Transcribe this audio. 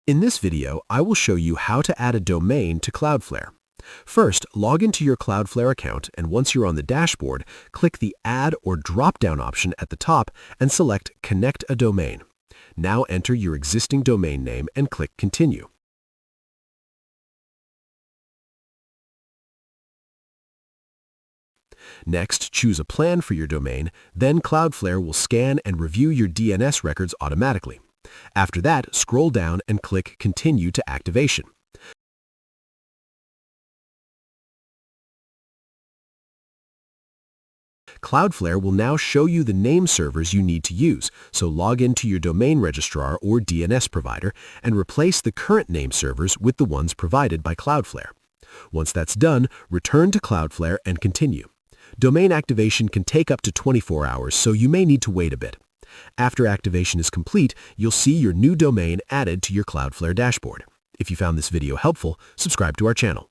In this video, I will show you how to add a domain to Cloudflare. First, log into your Cloudflare account, and once you're on the dashboard, click the Add or Drop-down option at the top and select Connect a Domain. Now enter your existing domain name and click Continue. Next, choose a plan for your domain, then Cloudflare will scan and review your DNS records automatically. After that, scroll down and click Continue to Activation. Cloudflare will now show you the name servers you need to use, so log into your domain registrar or DNS provider and replace the current name servers with the ones provided by Cloudflare. Once that's done, return to Cloudflare and continue. Domain activation can take up to 24 hours, so you may need to wait a bit. After activation is complete, you'll see your new domain added to your Cloudflare dashboard. If you found this video helpful, subscribe to our channel.